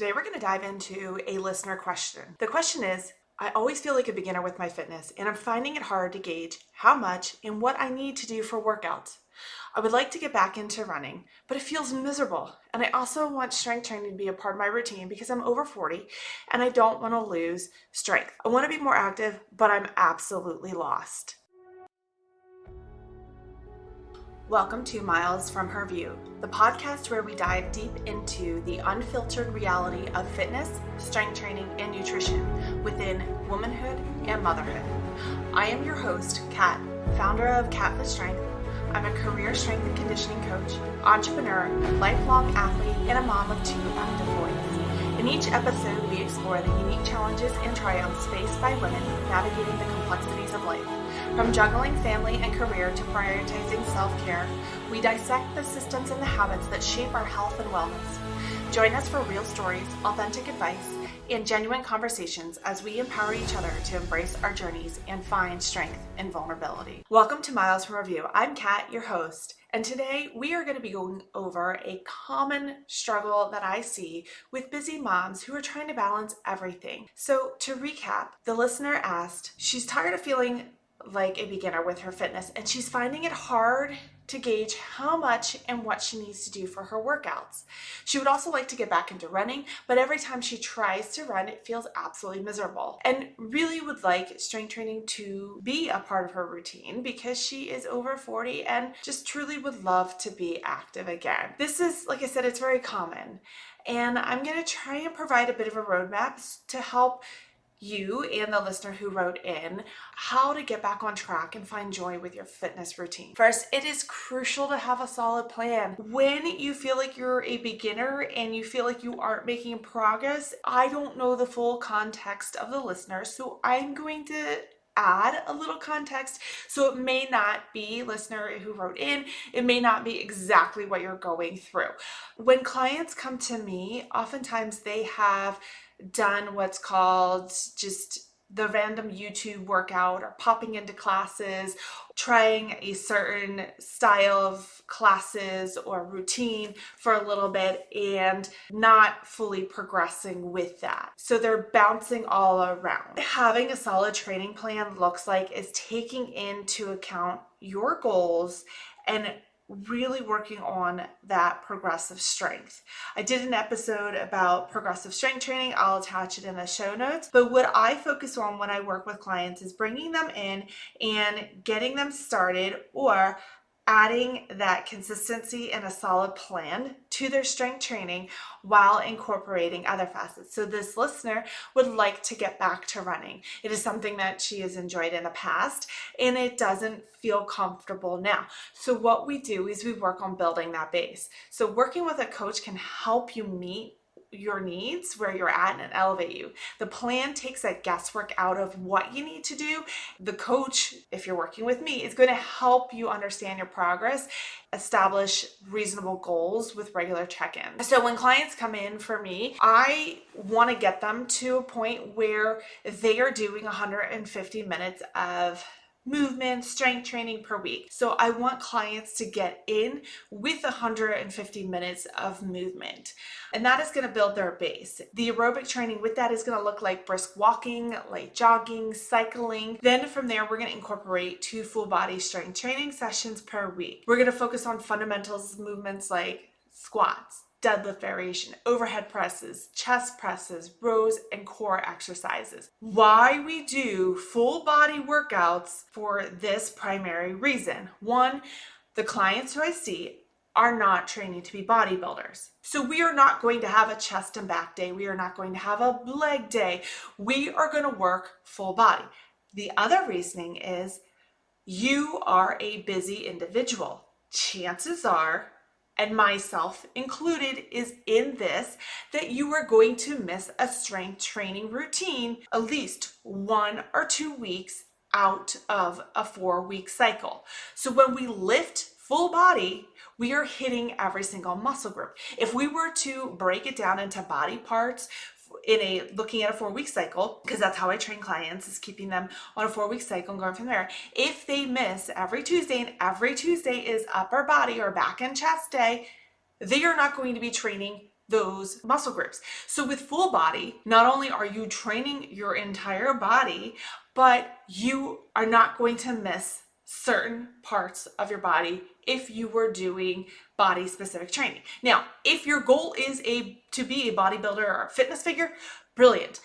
Today we're going to dive into a listener question. The question is, I always feel like a beginner with my fitness and I'm finding it hard to gauge how much and what I need to do for workouts. I would like to get back into running, but it feels miserable. And I also want strength training to be a part of my routine because I'm over 40 and I don't want to lose strength. I want to be more active, but I'm absolutely lost. Welcome to Miles from Her View, the podcast where we dive deep into the unfiltered reality of fitness, strength training, and nutrition within womanhood and motherhood. I am your host, Kat, founder of Kat Fit Strength. I'm a career strength and conditioning coach, entrepreneur, lifelong athlete, and a mom of 2 active boys. In each episode, we explore the unique challenges and triumphs faced by women navigating the complexities of life. From juggling family and career to prioritizing self-care, we dissect the systems and the habits that shape our health and wellness. Join us for real stories, authentic advice, and genuine conversations as we empower each other to embrace our journeys and find strength in vulnerability. Welcome to Miles from Her View. I'm Kat, your host, and today we are going to be going over a common struggle that I see with busy moms who are trying to balance everything. So to recap, the listener asked, she's tired of feeling like a beginner with her fitness and she's finding it hard to gauge how much and what she needs to do for her workouts. She would also like to get back into running, but every time she tries to run, it feels absolutely miserable, and really would like strength training to be a part of her routine because she is over 40 and just truly would love to be active again. This is, like I said, it's very common, and I'm going to try and provide a bit of a roadmap to help you and the listener who wrote in how to get back on track and find joy with your fitness routine. First, it is crucial to have a solid plan. When you feel like you're a beginner and you feel like you aren't making progress, I don't know the full context of the listener, so I'm going to add a little context. So it may not be, listener who wrote in, it may not be exactly what you're going through. When clients come to me, oftentimes they have done what's called just the random YouTube workout or popping into classes, trying a certain style of classes or routine for a little bit and not fully progressing with that. So they're bouncing all around. Having a solid training plan looks like is taking into account your goals and really working on that progressive strength. I did an episode about progressive strength training. I'll attach it in the show notes. But what I focus on when I work with clients is bringing them in and getting them started or adding that consistency and a solid plan to their strength training while incorporating other facets. So this listener would like to get back to running. It is something that she has enjoyed in the past and it doesn't feel comfortable now. So what we do is we work on building that base. So working with a coach can help you meet your needs where you're at and elevate you. The plan takes that guesswork out of what you need to do. The coach, if you're working with me, is going to help you understand your progress, establish reasonable goals with regular check-ins. So when clients come in for me, I want to get them to a point where they are doing 150 minutes of movement, strength training per week. So I want clients to get in with 150 minutes of movement. And that is going to build their base. The aerobic training with that is going to look like brisk walking, light jogging, cycling. Then from there, we're going to incorporate 2 full body strength training sessions per week. We're going to focus on fundamentals movements like squats, deadlift variation, overhead presses, chest presses, rows, and core exercises. Why we do full body workouts for this primary reason. 1, the clients who I see are not training to be bodybuilders. So we are not going to have a chest and back day. We are not going to have a leg day. We are going to work full body. The other reasoning is you are a busy individual. Chances are, and myself included is in this, that you are going to miss a strength training routine at least 1 or 2 weeks out of a 4-week cycle. So when we lift full body, we are hitting every single muscle group. If we were to break it down into body parts looking at a 4-week cycle, because that's how I train clients, is keeping them on a 4-week cycle and going from there. If they miss every Tuesday and every Tuesday is upper body or back and chest day, they are not going to be training those muscle groups. So with full body, not only are you training your entire body, but you are not going to miss certain parts of your body if you were doing body specific training. Now, if your goal is to be a bodybuilder or a fitness figure, brilliant.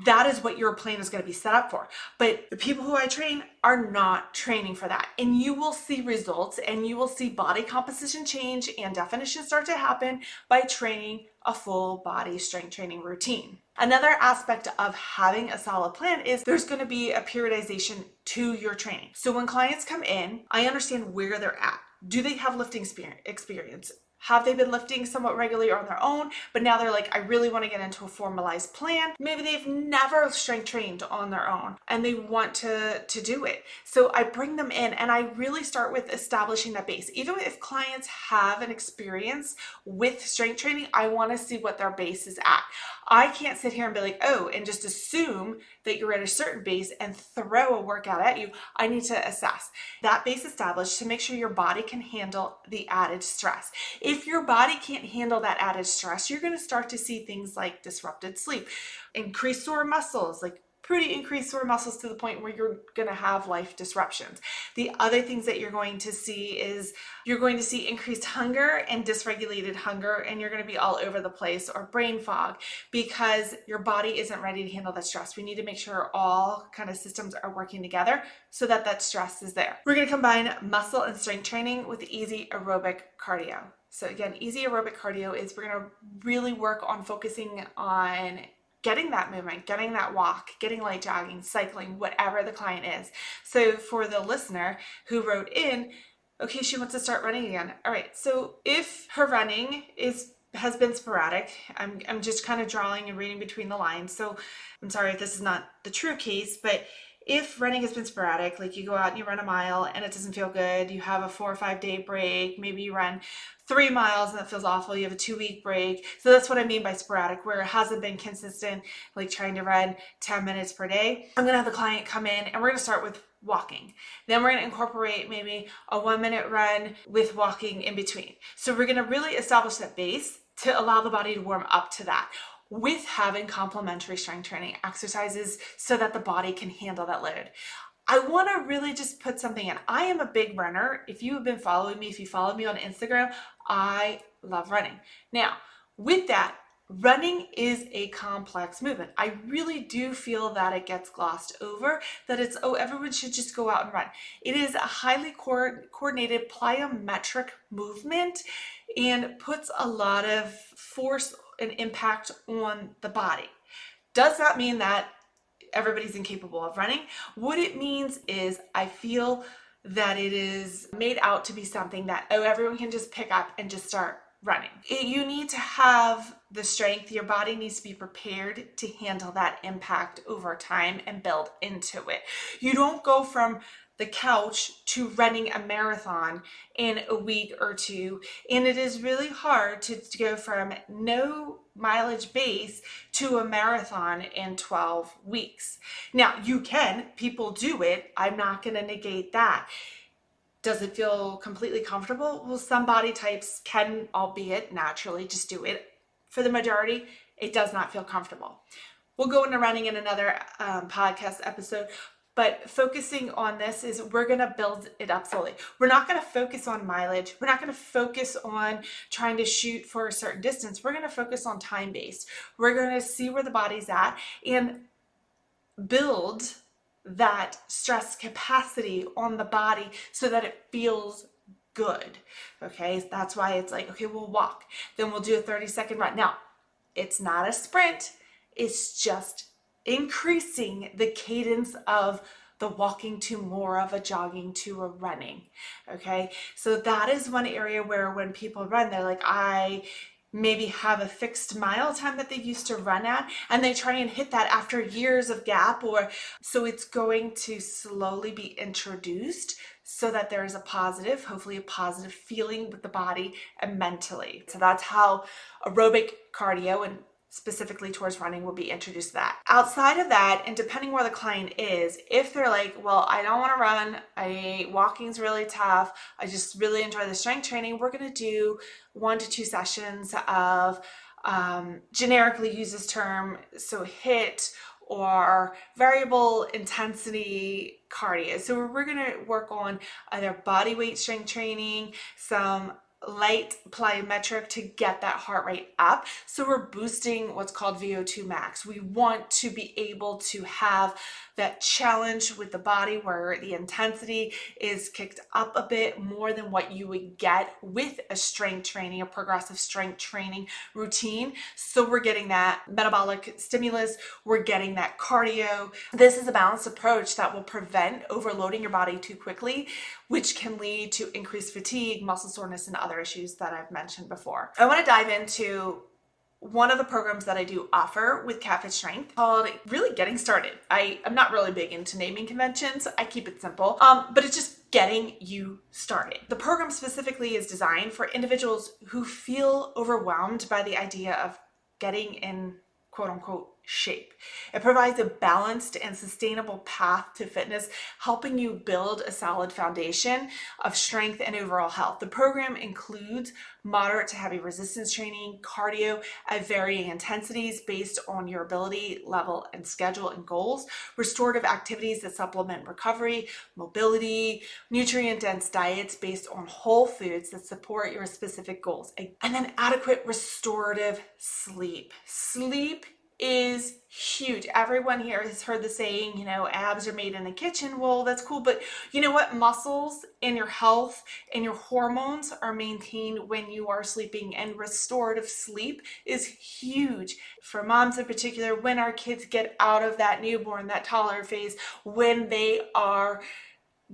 That is what your plan is going to be set up for. But the people who I train are not training for that. And you will see results and you will see body composition change and definition start to happen by training a full body strength training routine. Another aspect of having a solid plan is there's going to be a periodization to your training. So when clients come in, I understand where they're at. Do they have lifting experience? Have they been lifting somewhat regularly on their own, but now they're like, I really want to get into a formalized plan. Maybe they've never strength trained on their own and they want to do it. So I bring them in and I really start with establishing that base. Even if clients have an experience with strength training, I want to see what their base is at. I can't sit here and be like, oh, and just assume that you're at a certain base and throw a workout at you. I need to assess that base established to make sure your body can handle the added stress. If your body can't handle that added stress, you're going to start to see things like disrupted sleep, increased sore muscles, like pretty increased sore muscles to the point where you're going to have life disruptions. The other things that you're going to see is you're going to see increased hunger and dysregulated hunger, and you're going to be all over the place, or brain fog, because your body isn't ready to handle that stress. We need to make sure all kind of systems are working together so that that stress is there. We're going to combine muscle and strength training with easy aerobic cardio. So again, easy aerobic cardio is we're going to really work on focusing on getting that movement, getting that walk, getting light jogging, cycling, whatever the client is. So for the listener who wrote in, okay, she wants to start running again. All right, so if her running has been sporadic, I'm just kind of drawing and reading between the lines. So I'm sorry if this is not the true case, but if running has been sporadic, like you go out and you run a mile and it doesn't feel good, you have a 4 or 5 day break, maybe you run 3 miles and that feels awful, you have a 2-week break. So that's what I mean by sporadic, where it hasn't been consistent, like trying to run 10 minutes per day. I'm gonna have the client come in and we're gonna start with walking. Then we're gonna incorporate maybe a 1-minute run with walking in between. So we're gonna really establish that base to allow the body to warm up to that, with having complementary strength training exercises so that the body can handle that load. I want to really just put something in. I am a big runner. If you have been following me, if you follow me on Instagram, I love running. Now, with that, running is a complex movement. I really do feel that it gets glossed over, that it's, oh, everyone should just go out and run. It is a highly coordinated plyometric movement and puts a lot of force and impact on the body. Does that mean that everybody's incapable of running? What it means is I feel that it is made out to be something that, oh, everyone can just pick up and just start running. You need to have the strength. Your body needs to be prepared to handle that impact over time and build into it. You don't go from the couch to running a marathon in a week or two. And it is really hard to go from no mileage base to a marathon in 12 weeks. Now, people do it. I'm not going to negate that. Does it feel completely comfortable? Well, some body types can, albeit naturally, just do it. For the majority, it does not feel comfortable. We'll go into running in another podcast episode. But focusing on this is we're going to build it up slowly. We're not going to focus on mileage. We're not going to focus on trying to shoot for a certain distance. We're going to focus on time-based. We're going to see where the body's at and build that stress capacity on the body so that it feels good. Okay, that's why it's like, okay, we'll walk. Then we'll do a 30-second run. Now, it's not a sprint. It's just increasing the cadence of the walking to more of a jogging to a running. Okay, so that is one area where when people run, they're like, I maybe have a fixed mile time that they used to run at, and they try and hit that after years of gap, or so it's going to slowly be introduced so that there is hopefully a positive feeling with the body and mentally. So that's how aerobic cardio and specifically towards running will be introduced to that. Outside of that, and depending where the client is, if they're like, well, I don't want to run, walking's really tough, I just really enjoy the strength training, we're going to do 1 to 2 sessions of generically use this term, so HIIT or variable intensity cardio. So we're going to work on either body weight strength training, some light plyometric to get that heart rate up. So we're boosting what's called VO2 max. We want to be able to have that challenge with the body where the intensity is kicked up a bit more than what you would get with a strength training, a progressive strength training routine. So we're getting that metabolic stimulus, we're getting that cardio. This is a balanced approach that will prevent overloading your body too quickly, which can lead to increased fatigue, muscle soreness, and other issues that I've mentioned before. I want to dive into one of the programs that I do offer with Catfit Strength called really Getting Started. I'm not really big into naming conventions. I keep it simple, but it's just getting you started. The program specifically is designed for individuals who feel overwhelmed by the idea of getting in quote unquote shape. It provides a balanced and sustainable path to fitness, helping you build a solid foundation of strength and overall health. The program includes moderate to heavy resistance training, cardio at varying intensities based on your ability level and schedule and goals, restorative activities that supplement recovery, mobility, nutrient-dense diets based on whole foods that support your specific goals, and then adequate restorative sleep. Sleep is huge. Everyone here has heard the saying, abs are made in the kitchen. Well, that's cool. But you know what? Muscles and your health and your hormones are maintained when you are sleeping, and restorative sleep is huge. For moms in particular, when our kids get out of that newborn, that toddler phase, when they are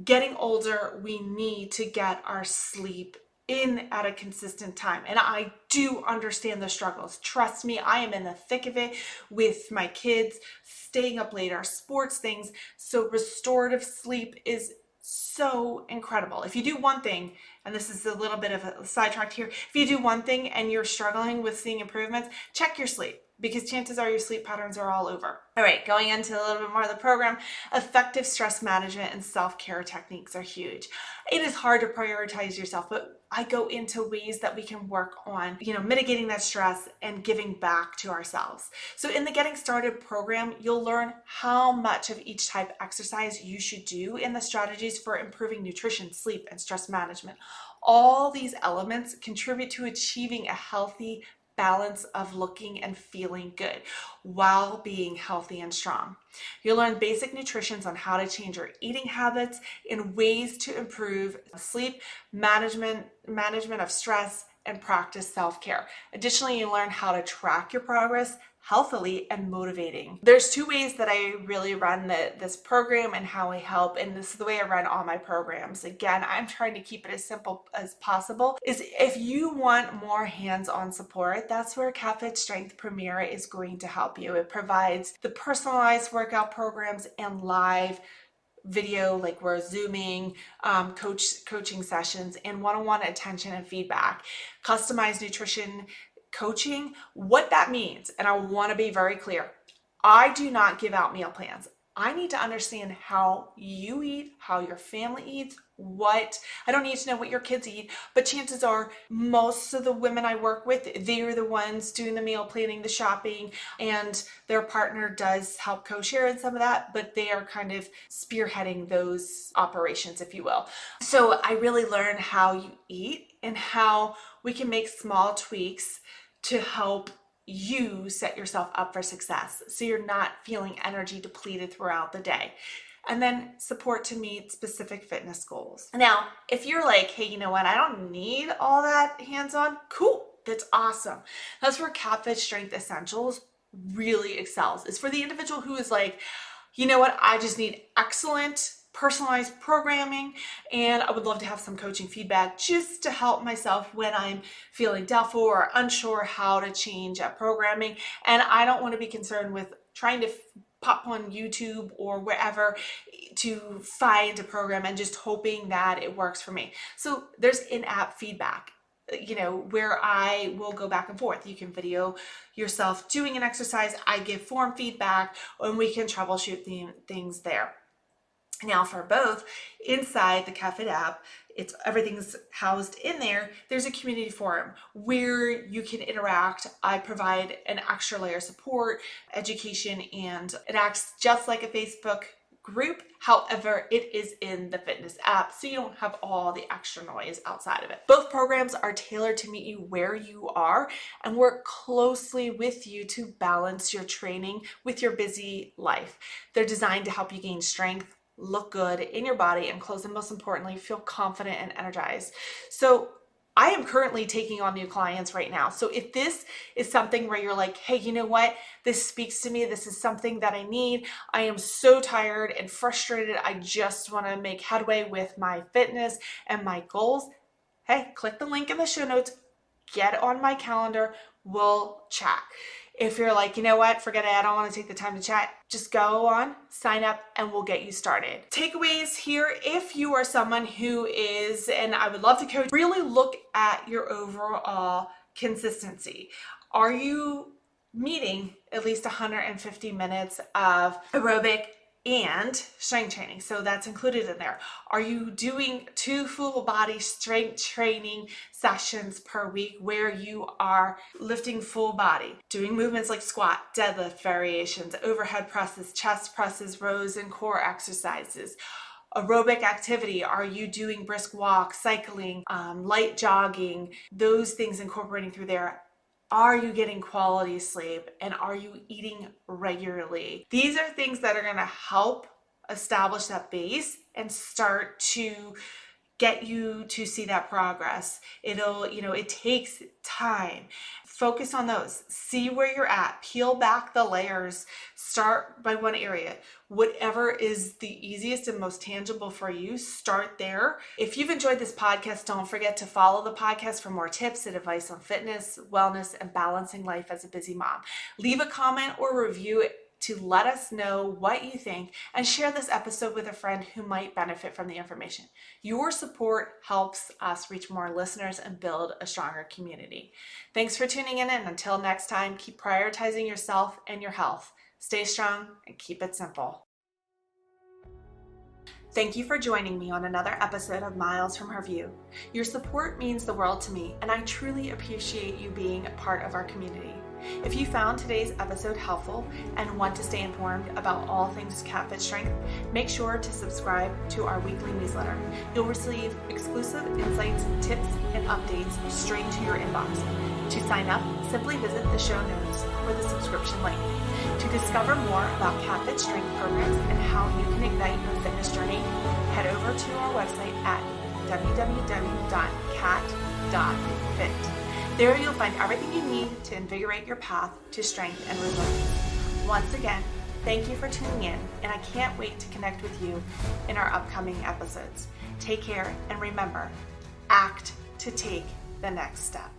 getting older, we need to get our sleep in at a consistent time. And I do understand the struggles. Trust me, I am in the thick of it with my kids, staying up late, our sports things. So restorative sleep is so incredible. If you do one thing, and this is a little bit of a sidetrack here, if you do one thing and you're struggling with seeing improvements, check your sleep, because chances are your sleep patterns are all over. All right, going into a little bit more of the program, effective stress management and self-care techniques are huge. It is hard to prioritize yourself, but I go into ways that we can work on, mitigating that stress and giving back to ourselves. So in the Getting Started program, you'll learn how much of each type of exercise you should do and the strategies for improving nutrition, sleep, and stress management. All these elements contribute to achieving a healthy balance of looking and feeling good while being healthy and strong. You'll learn basic nutrition on how to change your eating habits and ways to improve sleep, management of stress, and practice self-care. Additionally, you learn how to track your progress healthily and motivating. There's two ways that I really run this program and how I help, and this is the way I run all my programs. Again, I'm trying to keep it as simple as possible. Is if you want more hands-on support, that's where Catfit Strength Premier is going to help you. It provides the personalized workout programs and live video, like we're Zooming, coaching sessions, and one-on-one attention and feedback, customized nutrition coaching. What that means, and I want to be very clear, I do not give out meal plans. I need to understand how you eat, how your family eats, I don't need to know what your kids eat, but chances are most of the women I work with, they're the ones doing the meal planning, the shopping, and their partner does help co-share in some of that, but they are kind of spearheading those operations, if you will. So I really learn how you eat and how we can make small tweaks to help you set yourself up for success so you're not feeling energy depleted throughout the day. And then support to meet specific fitness goals. Now, if you're like, hey, you know what, I don't need all that hands-on, cool, that's awesome. That's where Catfit Strength Essentials really excels. It's for the individual who is like, you know what, I just need excellent personalized programming, and I would love to have some coaching feedback just to help myself when I'm feeling doubtful or unsure how to change up programming. And I don't want to be concerned with trying to pop on YouTube or wherever to find a program and just hoping that it works for me. So there's in-app feedback, where I will go back and forth. You can video yourself doing an exercise, I give form feedback, and we can troubleshoot things there. Now for both, inside the CatFit app, everything's housed in there. There's a community forum where you can interact. I provide an extra layer of support, education, and it acts just like a Facebook group. However, it is in the fitness app, so you don't have all the extra noise outside of it. Both programs are tailored to meet you where you are and work closely with you to balance your training with your busy life. They're designed to help you gain strength, look good in your body, and close, and most importantly, feel confident and energized. So I am currently taking on new clients right now. So if this is something where you're like, hey, you know what? This speaks to me. This is something that I need. I am so tired and frustrated. I just want to make headway with my fitness and my goals. Hey, click the link in the show notes. Get on my calendar. We'll chat. If you're like, you know what, forget it, I don't want to take the time to chat, just go on, sign up, and we'll get you started. Takeaways here, if you are someone who is, and I would love to coach, really look at your overall consistency. Are you meeting at least 150 minutes of aerobic and strength training? So that's included in there. Are you doing 2 full body strength training sessions per week where you are lifting full body, doing movements like squat, deadlift variations, overhead presses, chest presses, rows, and core exercises? Aerobic activity, are you doing brisk walk, cycling, light jogging, those things incorporating through there? Are you getting quality sleep, and are you eating regularly? These are things that are going to help establish that base and start to get you to see that progress. It takes time. Focus on those. See where you're at. Peel back the layers. Start by one area. Whatever is the easiest and most tangible for you, start there. If you've enjoyed this podcast, don't forget to follow the podcast for more tips and advice on fitness, wellness, and balancing life as a busy mom. Leave a comment or review to let us know what you think, and share this episode with a friend who might benefit from the information. Your support helps us reach more listeners and build a stronger community. Thanks for tuning in, and until next time, keep prioritizing yourself and your health. Stay strong and keep it simple. Thank you for joining me on another episode of Miles from Her View. Your support means the world to me, and I truly appreciate you being a part of our community. If you found today's episode helpful and want to stay informed about all things CatFit Strength, make sure to subscribe to our weekly newsletter. You'll receive exclusive insights, tips, and updates straight to your inbox. To sign up, simply visit the show notes or the subscription link. To discover more about CatFit Strength programs and how you can ignite your fitness journey, head over to our website at www.cat.fit. There you'll find everything you need to invigorate your path to strength and resilience. Once again, thank you for tuning in, and I can't wait to connect with you in our upcoming episodes. Take care, and remember, act to take the next step.